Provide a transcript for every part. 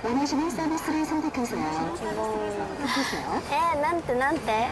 원하시는 서비스를 선택하세요. 선택하세요. なんて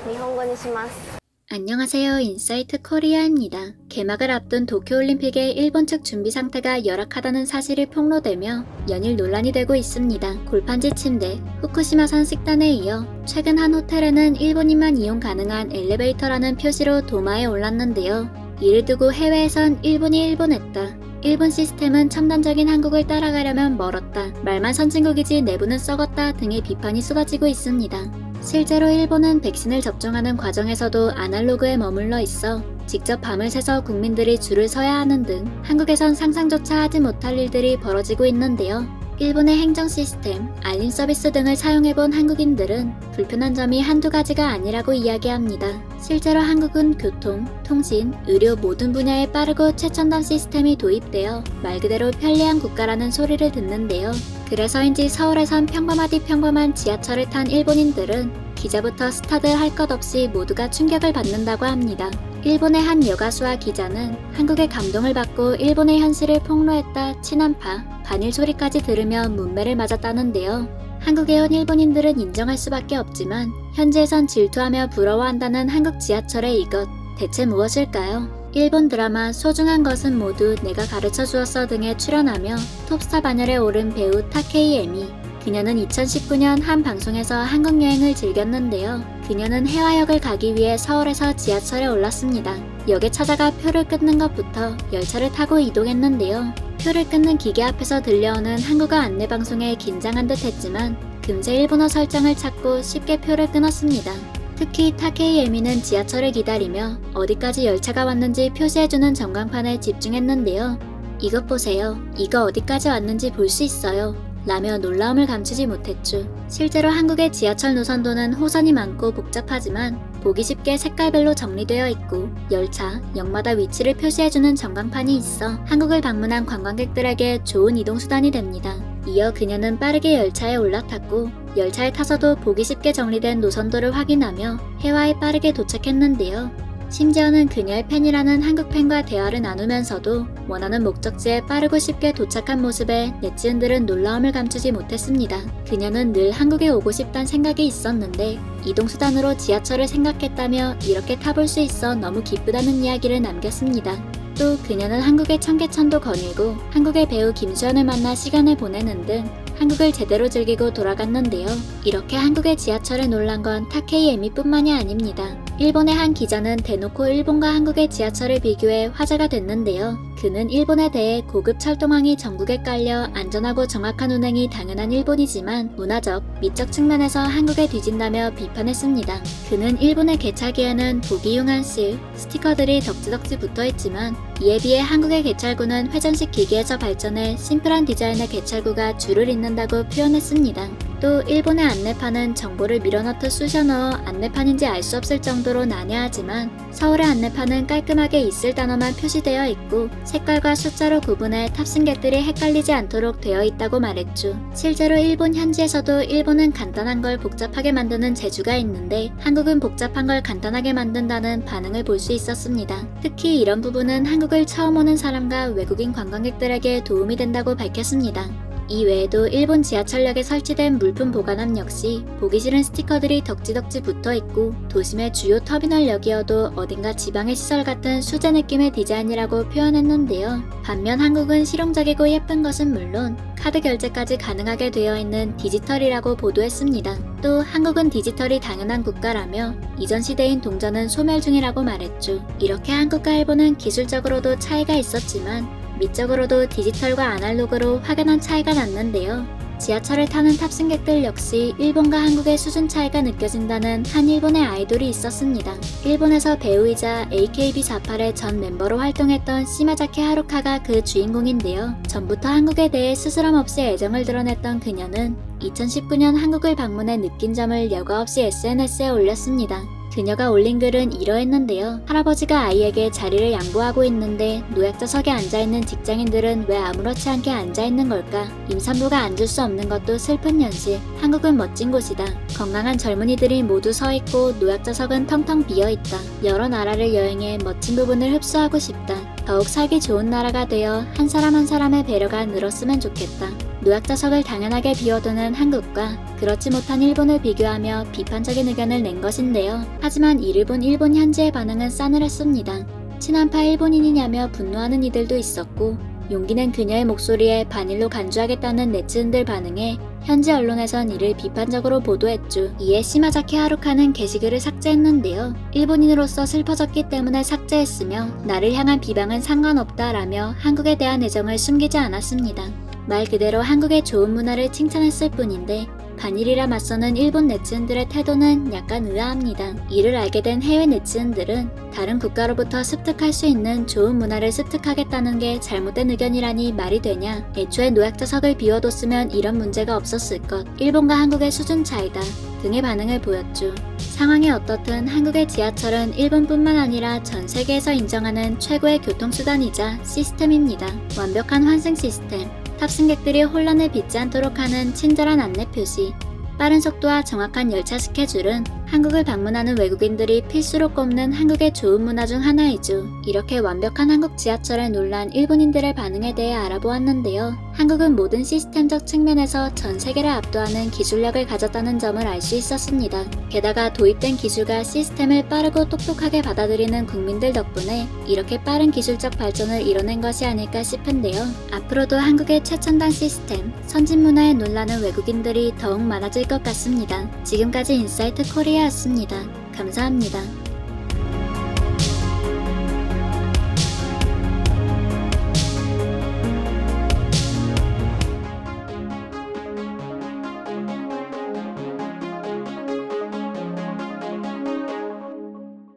日本語にします。 안녕하세요. 인사이트 코리아입니다. 개막을 앞둔 도쿄올림픽의 일본 측 준비 상태가 열악하다는 사실이 폭로되며 연일 논란이 되고 있습니다. 골판지 침대, 후쿠시마산 식단에 이어 최근 한 호텔에는 일본인만 이용 가능한 엘리베이터라는 표시로 도마에 올랐는데요. 이를 두고 해외에선 일본이 일본했다. 일본 시스템은 첨단적인 한국을 따라가려면 멀었다. 말만 선진국이지 내부는 썩었다 등의 비판이 쏟아지고 있습니다. 실제로 일본은 백신을 접종하는 과정에서도 아날로그에 머물러 있어 직접 밤을 새서 국민들이 줄을 서야 하는 등 한국에선 상상조차 하지 못할 일들이 벌어지고 있는데요. 일본의 행정 시스템, 알림 서비스 등을 사용해본 한국인들은 불편한 점이 한두 가지가 아니라고 이야기합니다. 실제로 한국은 교통, 통신, 의료 모든 분야에 빠르고 최첨단 시스템이 도입되어 말 그대로 편리한 국가라는 소리를 듣는데요. 그래서인지 서울에선 평범하디 평범한 지하철을 탄 일본인들은 기자부터 스타들 할 것 없이 모두가 충격을 받는다고 합니다. 일본의 한 여가수와 기자는 한국의 감동을 받고 일본의 현실을 폭로했다 친한파, 반일 소리까지 들으며 문매를 맞았다는데요. 한국에 온 일본인들은 인정할 수밖에 없지만 현지에선 질투하며 부러워한다는 한국 지하철의 이것 대체 무엇일까요? 일본 드라마 소중한 것은 모두 내가 가르쳐 주었어 등에 출연하며 톱스타 반열에 오른 배우 타케이 에미. 그녀는 2019년 한 방송에서 한국 여행을 즐겼는데요. 그녀는 해화역을 가기 위해 서울에서 지하철에 올랐습니다. 역에 찾아가 표를 끊는 것부터 열차를 타고 이동했는데요. 표를 끊는 기계 앞에서 들려오는 한국어 안내방송에 긴장한 듯 했지만 금세 일본어 설정을 찾고 쉽게 표를 끊었습니다. 특히 타케이 에미는 지하철을 기다리며 어디까지 열차가 왔는지 표시해주는 전광판에 집중했는데요. 이것 보세요. 이거 어디까지 왔는지 볼 수 있어요. 라며 놀라움을 감추지 못했죠. 실제로 한국의 지하철 노선도는 호선이 많고 복잡하지만 보기 쉽게 색깔별로 정리되어 있고 열차, 역마다 위치를 표시해주는 전광판이 있어 한국을 방문한 관광객들에게 좋은 이동수단이 됩니다. 이어 그녀는 빠르게 열차에 올라탔고 열차에 타서도 보기 쉽게 정리된 노선도를 확인하며 해화에 빠르게 도착했는데요. 심지어는 그녀의 팬이라는 한국 팬과 대화를 나누면서도 원하는 목적지에 빠르고 쉽게 도착한 모습에 네티즌들은 놀라움을 감추지 못했습니다. 그녀는 늘 한국에 오고 싶단 생각이 있었는데 이동수단으로 지하철을 생각했다며 이렇게 타볼 수 있어 너무 기쁘다는 이야기를 남겼습니다. 또 그녀는 한국의 청계천도 거닐고 한국의 배우 김수현을 만나 시간을 보내는 등 한국을 제대로 즐기고 돌아갔는데요. 이렇게 한국의 지하철에 놀란 건 타케이 에미뿐만이 아닙니다. 일본의 한 기자는 대놓고 일본과 한국의 지하철을 비교해 화제가 됐는데요. 그는 일본에 대해 고급 철도망이 전국에 깔려 안전하고 정확한 운행이 당연한 일본이지만 문화적, 미적 측면에서 한국에 뒤진다며 비판했습니다. 그는 일본의 개찰기에는 보기 흉한 실, 스티커들이 덕지덕지 붙어있지만 이에 비해 한국의 개찰구는 회전식 기기에서 발전해 심플한 디자인의 개찰구가 줄을 잇는다고 표현했습니다. 또 일본의 안내판은 정보를 밀어넣듯 쑤셔넣어 안내판인지 알 수 없을 정도로 난해하지만 서울의 안내판은 깔끔하게 있을 단어만 표시되어 있고 색깔과 숫자로 구분해 탑승객들이 헷갈리지 않도록 되어 있다고 말했죠. 실제로 일본 현지에서도 일본은 간단한 걸 복잡하게 만드는 재주가 있는데 한국은 복잡한 걸 간단하게 만든다는 반응을 볼 수 있었습니다. 특히 이런 부분은 한국을 처음 오는 사람과 외국인 관광객들에게 도움이 된다고 밝혔습니다. 이 외에도 일본 지하철역에 설치된 물품 보관함 역시 보기 싫은 스티커들이 덕지덕지 붙어있고 도심의 주요 터미널역이어도 어딘가 지방의 시설 같은 수제 느낌의 디자인이라고 표현했는데요. 반면 한국은 실용적이고 예쁜 것은 물론 카드 결제까지 가능하게 되어 있는 디지털이라고 보도했습니다. 또 한국은 디지털이 당연한 국가라며 이전 시대인 동전은 소멸 중이라고 말했죠. 이렇게 한국과 일본은 기술적으로도 차이가 있었지만 미적으로도 디지털과 아날로그로 확연한 차이가 났는데요. 지하철을 타는 탑승객들 역시 일본과 한국의 수준 차이가 느껴진다는 한 일본의 아이돌이 있었습니다. 일본에서 배우이자 AKB48의 전 멤버로 활동했던 시마자키 하루카가 그 주인공인데요. 전부터 한국에 대해 스스럼 없이 애정을 드러냈던 그녀는 2019년 한국을 방문해 느낀 점을 여과 없이 SNS에 올렸습니다. 그녀가 올린 글은 이러했는데요. 할아버지가 아이에게 자리를 양보하고 있는데 노약자석에 앉아있는 직장인들은 왜 아무렇지 않게 앉아있는 걸까? 임산부가 앉을 수 없는 것도 슬픈 현실. 한국은 멋진 곳이다. 건강한 젊은이들이 모두 서있고 노약자석은 텅텅 비어있다. 여러 나라를 여행해 멋진 부분을 흡수하고 싶다. 더욱 살기 좋은 나라가 되어 한 사람 한 사람의 배려가 늘었으면 좋겠다. 노약자석을 당연하게 비워두는 한국과 그렇지 못한 일본을 비교하며 비판적인 의견을 낸 것인데요. 하지만 이를 본 일본 현지의 반응은 싸늘했습니다. 친한파 일본인이냐며 분노하는 이들도 있었고, 용기는 그녀의 목소리에 반일로 간주하겠다는 네티즌들 반응에 현지 언론에선 이를 비판적으로 보도했죠. 이에 시마자키 하루카는 게시글을 삭제했는데요. 일본인으로서 슬퍼졌기 때문에 삭제했으며 나를 향한 비방은 상관없다라며 한국에 대한 애정을 숨기지 않았습니다. 말 그대로 한국의 좋은 문화를 칭찬했을 뿐인데 반일이라 맞서는 일본 네티즌들의 태도는 약간 의아합니다. 이를 알게 된 해외 네티즌들은 다른 국가로부터 습득할 수 있는 좋은 문화를 습득하겠다는 게 잘못된 의견이라니 말이 되냐. 애초에 노약자석을 비워뒀으면 이런 문제가 없었을 것. 일본과 한국의 수준 차이다 등의 반응을 보였죠. 상황이 어떻든 한국의 지하철은 일본뿐만 아니라 전 세계에서 인정하는 최고의 교통수단이자 시스템입니다. 완벽한 환승 시스템, 탑승객들이 혼란을 빚지 않도록 하는 친절한 안내 표시, 빠른 속도와 정확한 열차 스케줄은 한국을 방문하는 외국인들이 필수로 꼽는 한국의 좋은 문화 중 하나이죠. 이렇게 완벽한 한국 지하철에 놀란 일본인들의 반응에 대해 알아보았는데요. 한국은 모든 시스템적 측면에서 전 세계를 압도하는 기술력을 가졌다는 점을 알 수 있었습니다. 게다가 도입된 기술과 시스템을 빠르고 똑똑하게 받아들이는 국민들 덕분에 이렇게 빠른 기술적 발전을 이뤄낸 것이 아닐까 싶은데요. 앞으로도 한국의 최첨단 시스템, 선진 문화에 놀라는 외국인들이 더욱 많아질 것 같습니다. 지금까지 인사이트 코리아였습니다. 감사합니다.